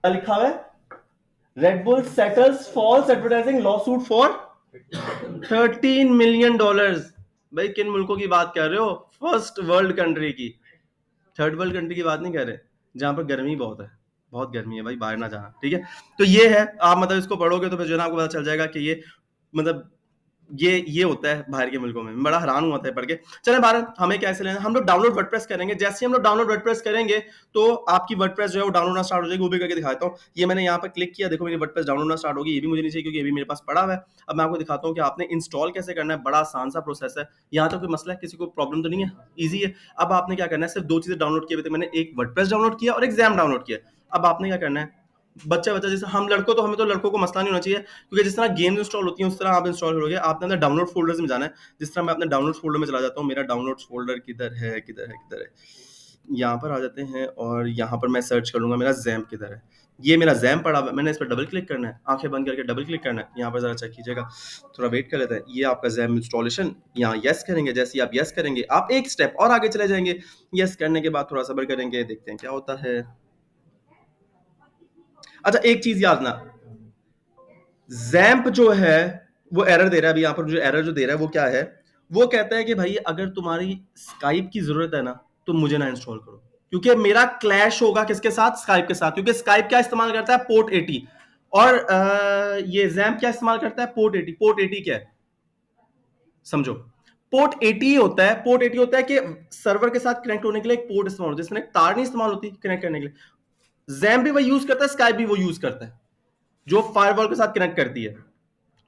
क्या लिखा हुआ है, Red Bull settles false advertising lawsuit for 13 million dollars. भाई किन मुल्कों की बात कर रहे हो? फर्स्ट वर्ल्ड कंट्री की, थर्ड वर्ल्ड कंट्री की बात नहीं कर रहे, जहां पर गर्मी बहुत है, बहुत गर्मी है भाई, बाहर ना जाना, ठीक है? तो ये है, आप मतलब इसको पढ़ोगे तो फिर जो है ना आपको पता चल जाएगा कि ये मतलब ये होता है बाहर के मुल्कों में। बड़ा हैरान हुआ था पढ़ के। चले बाहर, हमें कैसे लेना, हम लोग डाउनलोड वर्डप्रेस करेंगे। जैसे ही हम लोग डाउनलोड वर्डप्रेस करेंगे तो आपकी वर्डप्रेस जो है वो डाउनलोड होना स्टार्ट हो जाएगी। वो भी करके दिखाता हूँ, ये मैंने यहाँ पर क्लिक किया, देखो मेरी वर्डप्रेस डाउनलोड होना स्टार्ट होगी। ये भी मुझे नहीं चाहिए क्योंकि ये भी मेरे पास पड़ा हुआ है। अब मैं आपको दिखाता हूँ कि आपने इंस्टॉल कैसे करना है, बड़ा आसान सा प्रोसेस है। यहाँ तो कोई मसला है, किसी को प्रॉब्लम तो नहीं है, ईजी है। अब आपने क्या करना है, सिर्फ दो चीजें डाउनलोड किए थे मैंने, एक वर्डप्रेस डाउनलोड किया और एक ज़ैम्प डाउनलोड किया। अब आपने क्या करना है, बच्चा बच्चा जैसे हम लड़कों, तो हमें तो लड़कों को मसला नहीं होना चाहिए क्योंकि जिस तरह गेम्स इंस्टॉल होती हैं उस तरह आप इंस्टॉल करोगे। आपने अपने डाउनलोड फोल्डर्स में जाना है। जिस तरह मैं अपने डाउनलोड फोल्डर में चला जाता हूँ, मेरा डाउनलोड्स फोल्डर किधर है, किधर है, किधर है, यहाँ पर आ जाते हैं और यहाँ पर मैं सर्च कर लूंगा मेरा ज़ैम्प किधर है। ये मेरा ज़ैम्प पड़ा हुआ है, मैंने इस पर डबल क्लिक करना है, आंखें बंद करके डबल क्लिक करना है। यहाँ पर जरा चेक कीजिएगा, थोड़ा वेट कर लेते हैं। ये आपका ज़ैम्प इंस्टॉलेशन, यहाँ यस करेंगे। जैसे ही आप यस करेंगे, आप एक स्टेप और आगे चले जाएंगे। यस करने के बाद थोड़ा सब्र करेंगे, देखते हैं क्या होता है। अच्छा, एक चीज याद ना, ज़ैम्प जो है वो एरर दे रहा है अभी। यहाँ पर जो एरर जो दे रहा है वो क्या है, वो कहता है कि भाई अगर तुम्हारी स्काइप की जरूरत है ना तो मुझे ना इंस्टॉल करो, क्योंकि मेरा क्लैश होगा किसके साथ, स्काइप के साथ। क्योंकि स्काइप क्या इस्तेमाल करता है, पोर्ट 80, और ये ज़ैम्प क्या इस्तेमाल करता है, पोर्ट 80। पोर्ट 80 क्या है समझो, पोर्ट 80 होता है, पोर्ट 80 होता है कि सर्वर के साथ कनेक्ट होने के लिए एक पोर्ट इस्तेमाल होता है, जिसमें तार नहीं इस्तेमाल होती कनेक्ट करने के लिए। ज़ैम्प भी वही यूज करता है, स्काइप भी वो यूज करता है, जो फायरवॉल के साथ कनेक्ट करती है।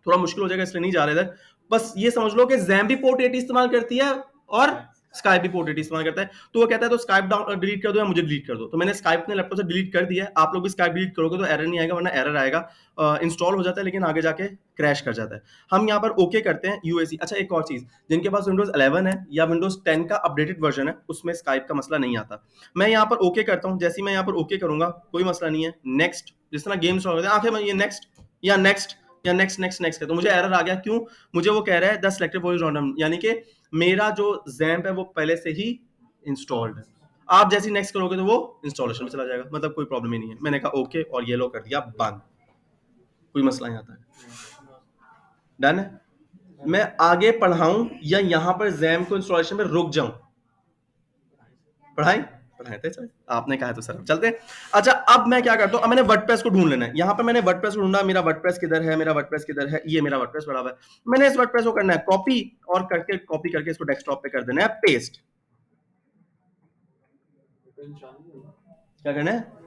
थोड़ा मुश्किल हो जाएगा इसलिए नहीं जा रहे इधर। बस ये समझ लो कि ज़ैम्प भी पोर्ट 80 इस्तेमाल करती है और स्काइप भी पोर्ट 80 इस्तेमाल करता है। तो वो कहता है तो स्काइप डाउन डिलीट कर दो या मुझे डिलीट कर दो। तो मैंने स्काइप अपने लैपटॉप से डिलीट कर दिया है। आप लोग भी स्काइप डिलीट करोगे तो एरर नहीं आएगा, वरना एरर आएगा। इंस्टॉल हो जाता है लेकिन आगे जाके क्रैश कर जाता है। हम यहाँ पर ओके करते हैं, यूएसी। अच्छा, एक और चीज, जिनके पास विंडोज 11 है या विंडोज 10 का अपडेटेड वर्जन है, उसमें स्काइप का मसला नहीं आता। मैं यहाँ पर ओके करता हूँ। जैसे ही मैं यहाँ पर ओके करूंगा, कोई मसला नहीं है। नेक्स्ट, जिस तरह गेम्स होते हैं, आखिर में ये नेक्स्ट या नेक्स्ट या नेक्स्ट नेक्स्ट नेक्स्ट है, तो मुझे एरर आ गया। क्यों? मुझे वो कह रहा है द सिलेक्टेड वॉइस रैंडम, यानी कि मेरा जो ज़ैम्प है वो पहले से ही इंस्टॉल्ड है। आप जैसे ही नेक्स्ट करोगे तो वो इंस्टॉलेशन में चला जाएगा, मतलब कोई प्रॉब्लम ही नहीं है। मैंने कहा ओके और ये लो कर दिया बंद, कोई मसला नहीं आता है। डन है? मैं आगे पढ़ाऊं या यहाँ पर ज़ैम्प को इंस्टॉलेशन में रुक जाऊं? पढ़ाई पढ़ाए थे सर, आपने कहा तो सर अब चलते हैं। अच्छा, अब मैं क्या करता हूँ, अब मैंने वर्डप्रेस को ढूंढ लेना है। यहाँ पे मैंने वर्डप्रेस को ढूंढा, मेरा वर्डप्रेस किधर है, मेरा वर्डप्रेस किधर है, ये मेरा वर्डप्रेस पड़ा हुआ है। मैंने इस वर्डप्रेस को करना है कॉपी, और करके कॉपी करके इसको डेस्कटॉप पे कर देना है पेस्ट। क्या करना है?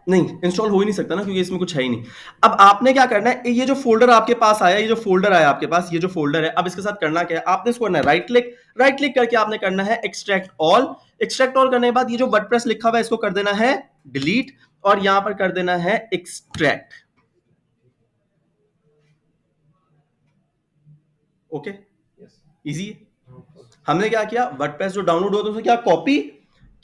नहीं, इंस्टॉल हो ही नहीं सकता ना, क्योंकि इसमें कुछ है ही नहीं। अब आपने क्या करना है, ये जो फ़ोल्डर आपके पास आया, ये जो फ़ोल्डर आया आपके पास, ये जो फ़ोल्डर है, अब इसके साथ करना क्या है, आपने इसको करना है राइट क्लिक करके आपने करना है एक्सट्रैक्ट ऑल। एक्सट्रैक्ट ऑल करने के बाद ये जो वर्डप्रेस लिखा हुआ है, इसको कर देना है डिलीट, और यहां पर कर देना है एक्सट्रैक्ट। ओके, इजी है। हमने क्या किया, वर्डप्रेस जो डाउनलोड हुआ था उसे क्या कॉपी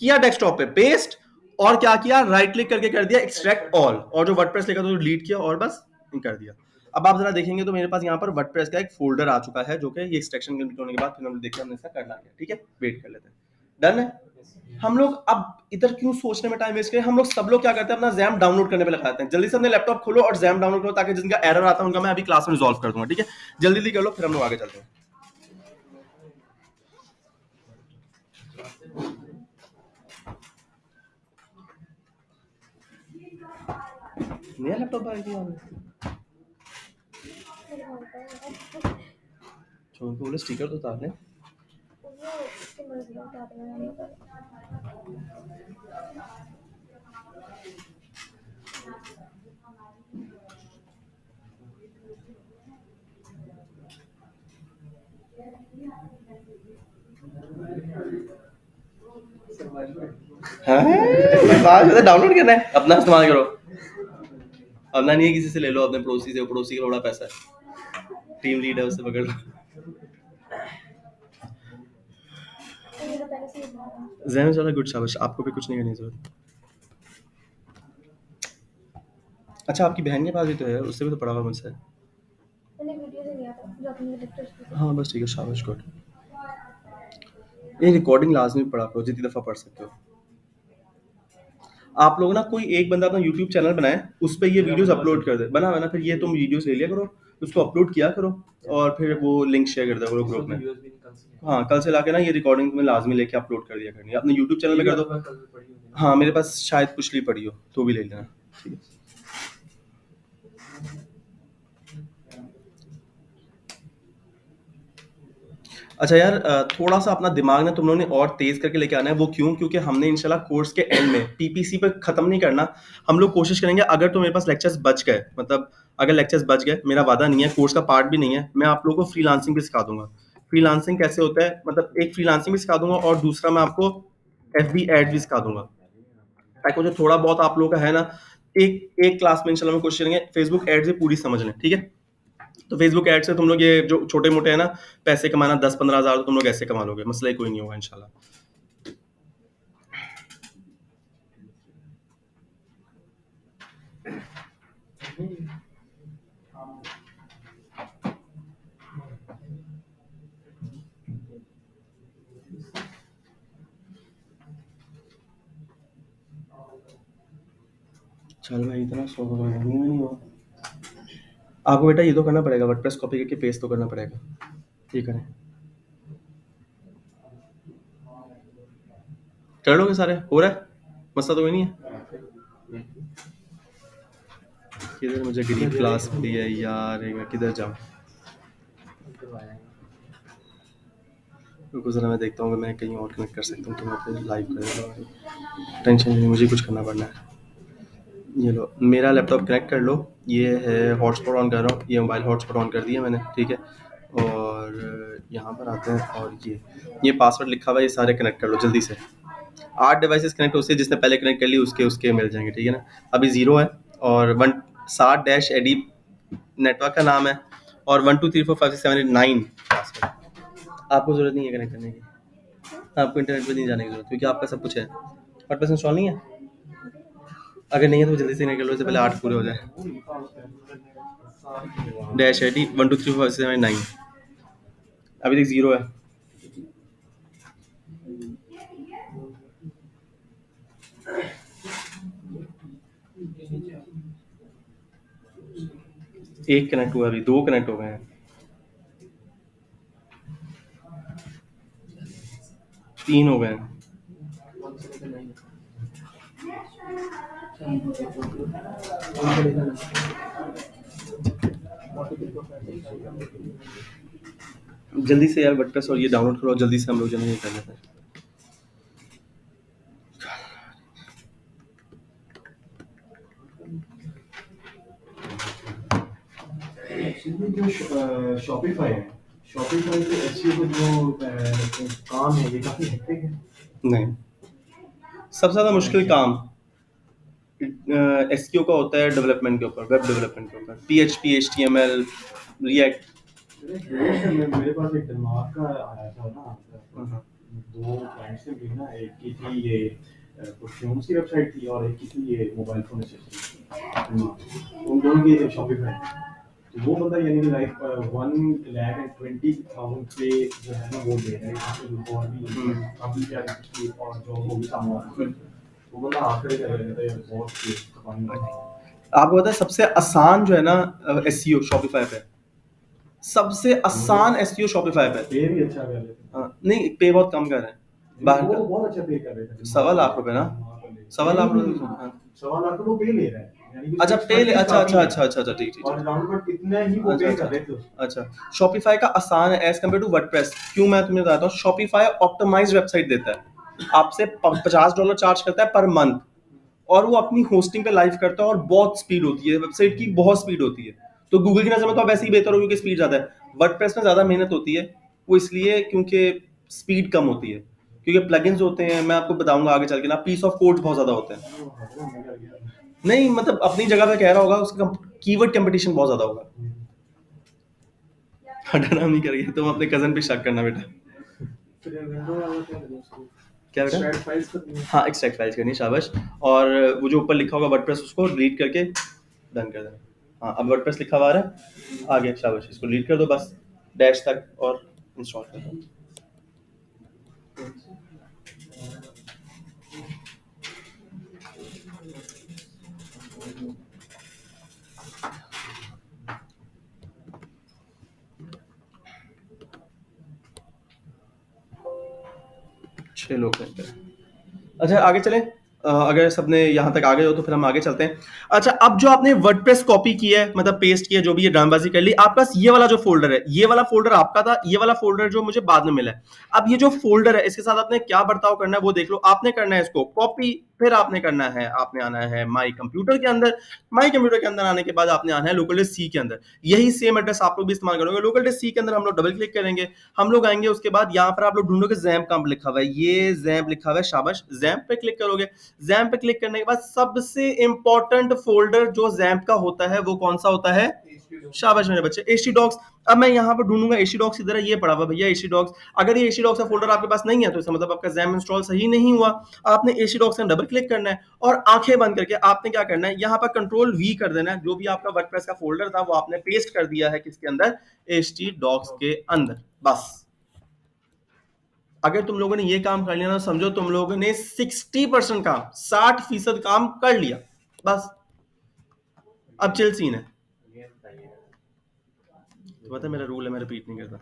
किया डेस्कटॉप पे पेस्ट, और क्या किया, राइट क्लिक करके कर दिया एक्सट्रैक्ट ऑल, और जो वर्डप्रेस लिखा था वो डिलीट किया और बस कर दिया। अब आप जरा देखेंगे तो मेरे पास यहाँ पर वर्डप्रेस का एक फोल्डर आ चुका है, जो कि ये एक्सट्रैक्शन कंप्लीट होने के बाद फिर हम देखिए हमने इसका करना है। ठीक है, वेट कर लेते हैं। डन है। हम लोग अब इधर क्यों सोचने में टाइम वेस्ट करें, हम लोग सब लोग क्या करते हैं, अपना जैम डाउनलोड करने पे लगाते हैं। जल्दी से अपने लैपटॉप खोलो और जैम डाउनलोड करो, ताकि जिनका एरर आता है उनका मैं अभी क्लास में रिजॉल्व कर दूंगा। ठीक है, जल्दी जल्दी कर लो, फिर हम लोग आगे चलते हैं। नया लैपटॉप बाय किया आपने? छोड़ के बोले स्टिकर तो उतार ले। हाँ, डाउनलोड करना है, अपना इस्तेमाल करो। अपना नहीं है, किसी से ले लो, अपने पड़ोसी से, पड़ोसी का बड़ा पैसा है, टीम लीड है, उससे पकड़ लो। जैन ज्यादा गुड, शाबाश, आपको भी कुछ नहीं करने की जरूरत। अच्छा, आपकी बहन के पास भी तो है, उससे भी तो पढ़ा हुआ मुझसे। हाँ बस ठीक है, शाबाश, गुड। ये रिकॉर्डिंग लाजमी पढ़ा करो, जितनी दफा पढ़ सकते हो। आप लोग ना कोई एक बंदा अपना यूट्यूब चैनल बनाए, उस पर ये वीडियोस अपलोड कर दे, बना बना, फिर ये तुम वीडियोस ले लिया करो, उसको अपलोड किया करो, और फिर वो लिंक शेयर कर दिया करो ग्रुप में। हाँ, कल से लाके ना ये रिकॉर्डिंग तुम्हें लाजमी लेके अपलोड कर दिया करनी है, अपने यूट्यूब चैनल पे कर दो। हाँ, मेरे पास शायद पिछली पड़ी हो, तो भी ले लेना। ठीक है। अच्छा यार, थोड़ा सा अपना दिमाग ना तुम लोगों ने और तेज करके लेके आना है। वो क्यों? क्योंकि हमने इंशाल्लाह कोर्स के एंड में पीपीसी पे खत्म नहीं करना। हम लोग कोशिश करेंगे, अगर तो मेरे पास लेक्चर्स बच गए, मतलब अगर लेक्चर्स बच गए, मेरा वादा नहीं है, कोर्स का पार्ट भी नहीं है, मैं आप लोगों को फ्रीलांसिंग भी सिखा दूंगा। फ्रीलांसिंग कैसे होता है, मतलब एक फ्रीलांसिंग भी सिखा दूंगा, और दूसरा मैं आपको एफबी एड भी सिखा दूंगा, ताकि जो थोड़ा बहुत आप लोगों का है ना, एक एक क्लास में इंशाल्लाह हम कोशिश करेंगे फेसबुक एड्स भी पूरी समझ लें। ठीक है, तो फेसबुक एड से तुम लोग ये जो छोटे मोटे है ना पैसे कमाना, 10-15 हज़ार, तो तुम लोग ऐसे कमा लोगे, मसला ही कोई नहीं होगा इंशाल्लाह। चल भाई, इतना सो नहीं हो। आपको बेटा ये तो करना पड़ेगा, वर्डप्रेस कॉपी करके पेस्ट तो करना पड़ेगा। ये करें, कर लोगे सारे, हो रहा है, मसला तो कोई नहीं है। किधर मुझे गरीब क्लास मिली है यार, मैं किधर जाऊँ? रुको जरा, मैं देखता हूँ कि मैं कहीं और कनेक्ट कर सकता हूँ, तो मैं फिर लाइव कर देता हूँ। टेंशन नहीं, मुझे कुछ करना पड़ना है। ये लो, मेरा लैपटॉप कनेक्ट कर लो, ये है हॉटस्पॉट ऑन कर रहा हूँ, ये मोबाइल हॉटस्पॉट ऑन कर दिया मैंने। ठीक है, और यहाँ पर आते हैं, और ये पासवर्ड लिखा हुआ है, ये सारे कनेक्ट कर लो जल्दी से। 8 डिवाइसेस कनेक्ट हो, उससे जिसने पहले कनेक्ट कर ली उसके उसके मिल जाएंगे। ठीक है ना, अभी 0 है, और 160-एडी नेटवर्क का नाम है, और 123456789 पासवर्ड। आपको ज़रूरत नहीं है कनेक्ट करने की, आपको इंटरनेट पे नहीं जाने की ज़रूरत, क्योंकि आपका सब कुछ है। वर्डप्रेस इंस्टॉल नहीं है? अगर नहीं है तो जल्दी से कनेक्ट कर लो, इससे पहले 8 पूरे हो जाए। -एडी 123456789, अभी तक 0 है। एक कनेक्ट हुआ, अभी 2 कनेक्ट हो गए हैं, 3 हो गए हैं। जल्दी से यार वर्डप्रेस और ये डाउनलोड करो, जल्दी से हम लोग जो है ये कर लेते हैं। एक्चुअली जो शॉपिफाई है, शॉपिफाई के एसईओ का जो काम है ये काफ़ी हेक्टिक है। नहीं, सबसे ज़्यादा मुश्किल काम एसईओ का होता है डेवलपमेंट के ऊपर, वेब डेवलपमेंट के ऊपर, PHP, HTML, रिएक्ट। मेरे पास एक दिमाग का आया था ना, दो क्लाइंट्स से मिलना, एक की थी ये परफ्यूम्स की वेबसाइट थी और एक की थी ये मोबाइल फोन एक्सेसरीज। उन दोनों की शॉपिफाई, तो वो बंदा यानी कि लाइक 1,20,000 पे जो है ना वो दे रहा है इसको, और भी काफी प्यारी चीज और जो वो भी सामने आ रहा है, वो बंदा आखिर कर रहा था यार, बहुत कमाने वाला है। आपको पता है सबसे आसान जो है ना एसईओ शॉपिफाई पे, सबसे आसान एसईओ शॉपिफाई पे। पे भी अच्छा कर रहे थे। नहीं, पे बहुत कम कर रहे हैं बाहर वो का, बहुत अच्छा पे कर रहे थे। 1.25 लाख रुपए ना, 1.25 लाख रुपए। हाँ। 1.25 लाख वो पे ले रहा है, यानी कि अच्छा पे ले, expertise अच्छा काफी अच्छा है। अच्छा अच्छा अच्छा, ठीक ठीक और राउंड अबाउट इतना ही वो पे कर रहे थे उसको। अच्छा। शॉपिफाई का आसान है एज कम्पेयर टू वर्डप्रेस। क्यों, मैं तुम्हें बताता हूँ। शॉपिफाई ऑप्टिमाइज्ड वेबसाइट देता है, आपसे $50 चार्ज करता है पर मंथ, और वो अपनी होस्टिंग पे लाइव करता है और बहुत स्पीड होती है, वेबसाइट की बहुत स्पीड होती है। तो गूगल की नजर में तो आप वैसे ही बेहतर हो क्योंकि स्पीड ज्यादा है। वर्डप्रेस में ज्यादा मेहनत होती है, वो इसलिए क्योंकि स्पीड कम होती है, क्योंकि प्लगइन्स होते हैं, मैं आपको बताऊंगा आगे चल के ना, पीस ऑफ कोड्स बहुत ज्यादा होते हैं। नहीं मतलब अपनी जगह पे कह रहा होगा, उसका कीवर्ड कंपटीशन बहुत ज्यादा होगा। हटाना नहीं करेंगे, तुम अपने कजन पे शक करना बेटा। क्या बेटा? एक्सट्रैक्ट फाइल्स करनी है। हाँ, एक्सट्रैक्ट फाइल्स करनी है, शाबाश। और वो जो ऊपर लिखा होगा वर्डप्रेस, उसको डिलीट करके डन कर देना। हाँ, अब वर्डप्रेस लिखा हुआ आ रहा है आगे, शाबाश, इसको डिलीट कर दो बस, डैश तक, और इंस्टॉल कर दो। छह लोग हैं इधर। अच्छा आगे चलें। अगर सबने यहाँ तक आ गए हो तो फिर हम आगे चलते हैं। अच्छा, अब जो आपने वर्डप्रेस कॉपी किया है, मतलब पेस्ट किया, जो भी ये ड्रामेबाजी कर ली, आपके पास ये वाला जो फोल्डर है, ये वाला फोल्डर आपका था, ये वाला फोल्डर जो मुझे बाद में मिला है। अब ये जो फोल्डर है, इसके साथ आपने क्या बर्ताव करना है वो देख लो। आपने करना है इसको कॉपी, फिर आपने करना है, आपने आना है माई कंप्यूटर के अंदर। माई कंप्यूटर के अंदर आने के बाद आपने आना है लोकल डिस्क सी के अंदर। यही सेम एड्रेस आप लोग भी इस्तेमाल करोगे। लोकल डिस्क सी के अंदर हम लोग डबल क्लिक करेंगे, हम लोग आएंगे, उसके बाद यहाँ पर आप लोग ढूंढोगे जैम्प काम लिखा हुआ है, ये जैम्प लिखा हुआ है, शाबाश, जैम्प पे क्लिक करोगे। जैम्प पे क्लिक करने के बाद सबसे इंपॉर्टेंट फोल्डर जो जैम्प का होता है वो कौन सा होता है? शाबाश मेरे बच्चे, htdocs। अब मैं यहाँ पर ढूंढूंगा htdocs, इधर ये पड़ा हुआ भैया htdocs। अगर ये htdocs का फोल्डर आपके पास नहीं है तो इसका मतलब आपका जैम इंस्टॉल सही नहीं हुआ। आपने htdocs में डबल क्लिक करना है और आंखें बंद करके आपने क्या करना है, यहाँ पर कंट्रोल V कर देना है। जो भी आपका वर्डप्रेस का फोल्डर था वो आपने पेस्ट कर दिया है किसके अंदर? htdocs के अंदर। बस अगर तुम लोगों ने ये काम कर लिया ना, समझो तुम लोगों ने 60% काम, 60% काम कर लिया। बस अब चिल सीन है। तो पता है मेरा रूल है, मैं रिपीट नहीं करता।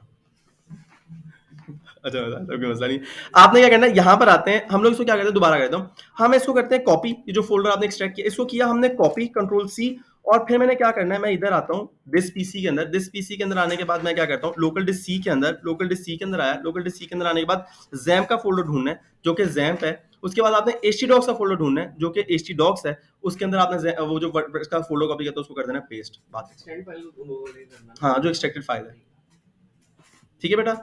अच्छा कोई मसला नहीं। आपने क्या करना है, यहाँ पर आते हैं हम लोग, इसको क्या करते हैं, दोबारा करता हूँ। हम इसको करते हैं कॉपी, ये जो फोल्डर आपने एक्सट्रैक्ट किया इसको किया हमने कॉपी, कंट्रोल C। और फिर मैंने क्या करना है, मैं इधर आता हूँ दिस पीसी के अंदर। दिस पीसी के अंदर आने के बाद मैं क्या करता हूँ, लोकल डिस्क सी के अंदर, लोकल डिस्क सी के अंदर आया। लोकल डिस्क सी के अंदर आने के बाद जैम्प का फोल्डर ढूंढना है जो कि जैम्प है। उसके बाद आपने htdocs का फोल्डर ढूंढना है जो कि htdocs है। उसके अंदर आपने वो जो इसका फोल्डर कॉपी करता है उसको कर देना पेस्ट। बात, हाँ, जो एक्सट्रैक्टेड फाइल है। ठीक है बेटा,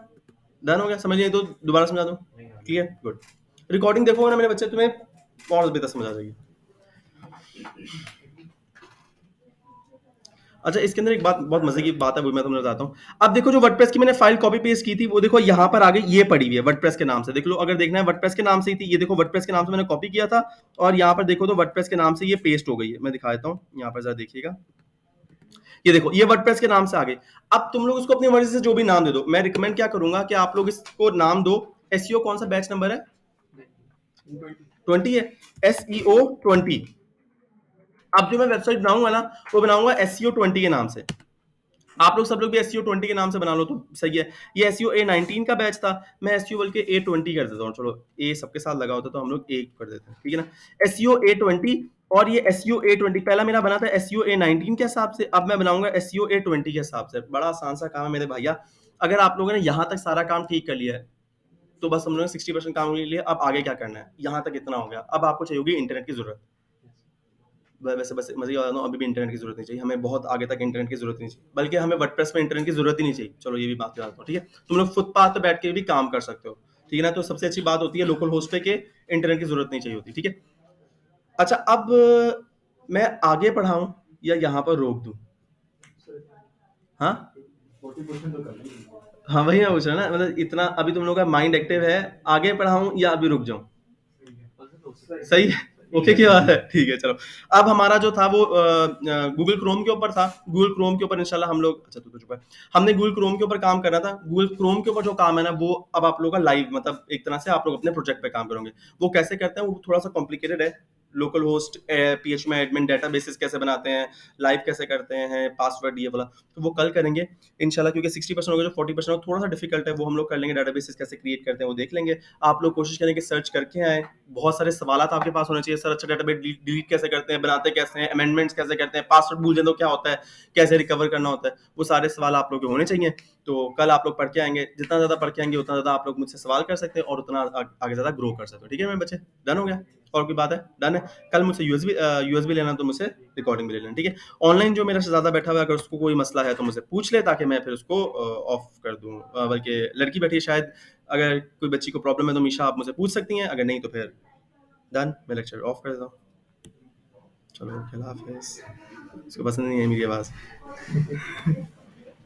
डन हो गया? समझ नहीं तो दोबारा समझा दूं? Clear, good. रिकॉर्डिंग देखोगे ना मेरे बच्चे, तुम्हें और बेहतर समझ आ जाएगी। अच्छा, इसके अंदर एक बात, बहुत मजे की बात है, वो मैं तुम्हें बताता हूँ। अब देखो जो वर्डप्रेस की मैंने फाइल कॉपी पेस्ट की थी, वो देखो यहाँ पर आगे ये पड़ी हुई है वर्डप्रेस के नाम से। देख लो, अगर देखना है वर्डप्रेस के नाम से ही थी, ये देखो वर्डप्रेस के नाम से मैंने कॉपी किया था, और यहाँ पर देखो तो वर्डप्रेस के नाम से ये पेस्ट हो गई है। मैं दिखा देता हूँ, यहाँ पर जरा देखिएगा, ये देखो ये वर्डप्रेस के नाम से आ गई। अब तुम लोग इसको अपनी मर्जी से जो भी नाम दे दो। मैं रिकमेंड क्या करूंगा कि आप लोग इसको नाम दो, एसईओ कौन सा बैच नंबर है? 20 है, SEO 20। अब जो मैं वेबसाइट बनाऊंगा ना, वो बनाऊंगा SEO 20 के नाम से। आप लोग सब लोग भी एसईओ 20 के नाम से बना लो तो सही है। ये एसईओ A19 का बैच था, मैं एसईओ बोल के A20 कर देता हूँ, चलो ए सबके साथ लगा होता तो हम लोग ए कर देते हैं, ठीक है ना। एसईओ A20 और ये एसईओ A20 पहला मेरा बना था एसईओ A19 के हिसाब से, अब मैं बनाऊंगा एसईओ A20 के हिसाब से। बड़ा आसान सा काम है मेरे भैया। अगर आप लोगों ने यहाँ तक सारा काम ठीक कर लिया है तो बस हम लोगों ने 60% काम ले लिया। अब आगे क्या करना है, यहाँ तक इतना हो गया, अब आपको चाहिए होगी इंटरनेट की जरूरत। वैसे बस मज़े बता रहा हूँ, अभी भी इंटरनेट की ज़रूरत नहीं चाहिए, हमें बहुत आगे तक इंटरनेट की ज़रूरत नहीं चाहिए, बल्कि हमें वर्डप्रेस में इंटरनेट की ज़रूरत ही नहीं चाहिए। चलो ये भी बात बताता हूँ, ठीक है? तुम लोग फुटपाथ पे बैठ के भी काम कर सकते हो, ठीक है ना? तो सबसे अच्छी बात होती है लोकल होस्ट पे के इंटरनेट की ज़रूरत नहीं चाहिए होती, ठीक है? अच्छा, अब मैं आगे बढ़ाऊँ या यहाँ पर रोक दूँ? हाँ? 40% तो कर लेंगे। हाँ, वही मैं पूछ रहा ना, मतलब इतना अभी तुम लोगों का माइंड एक्टिव है, आगे बढ़ाऊँ या अभी रुक जाऊँ? सही है, ओके की बात है, ठीक है चलो। अब हमारा जो था वो गूगल क्रोम के ऊपर था। गूगल क्रोम के ऊपर इंशाल्लाह हम लोग, अच्छा तू तो चुप है। हमने गूगल क्रोम के ऊपर काम करना था। गूगल क्रोम के ऊपर जो काम है ना वो अब आप लोगों का लाइव, मतलब एक तरह से आप लोग अपने प्रोजेक्ट पे काम करोगे। वो कैसे करते हैं वो थोड़ा सा कॉम्प्लिकेटेड है। लोकल होस्ट पीएचपी में एडमिन डेटाबेसेस कैसे बनाते हैं, लाइव कैसे करते हैं, पासवर्ड ये वाला, तो वो कल करेंगे इंशाल्लाह। क्योंकि 60% हो गया, जो 40% हो थोड़ा सा डिफिकल्ट है, वो हम लोग कर लेंगे। डेटाबेसेस कैसे क्रिएट करते हैं वो देख लेंगे। आप लोग कोशिश करें कि सर्च करके आए। बहुत सारे सवालात आपके पास होने चाहिए, सर अच्छा डेटाबेस डिलीट कैसे करते हैं, बनाते कैसे हैं, अमेंडमेंट्स कैसे करते हैं, पासवर्ड भूल जाए तो क्या होता है, कैसे रिकवर करना होता है, वो सारे सवाल आप लोग के होने चाहिए। तो कल आप लोग पढ़ के आएंगे, जितना ज़्यादा पढ़ के आएंगे उतना ज़्यादा आप लोग मुझसे सवाल कर सकते हैं और उतना आगे ज़्यादा ग्रो कर सकते हो, ठीक है मेरे बच्चे? डन हो गया? और कोई बात है? डन है। कल मुझसे यूएसबी लेना तो मुझसे रिकॉर्डिंग भी ले लेना, ठीक है? ऑनलाइन जो मेरे से ज़्यादा बैठा हुआ है, अगर उसको कोई मसला है तो मुझसे पूछ ले, ताकि मैं फिर उसको ऑफ कर दूँ। बल्कि लड़की बैठी है शायद, अगर कोई बच्ची को प्रॉब्लम है तो मीशा आप मुझसे पूछ सकती हैं, अगर नहीं तो फिर डन, मैं लेक्चर ऑफ कर देता हूँ। चलो, अल्लाह हाफ़िज़। इसको पसंद नहीं है मेरी आवाज़।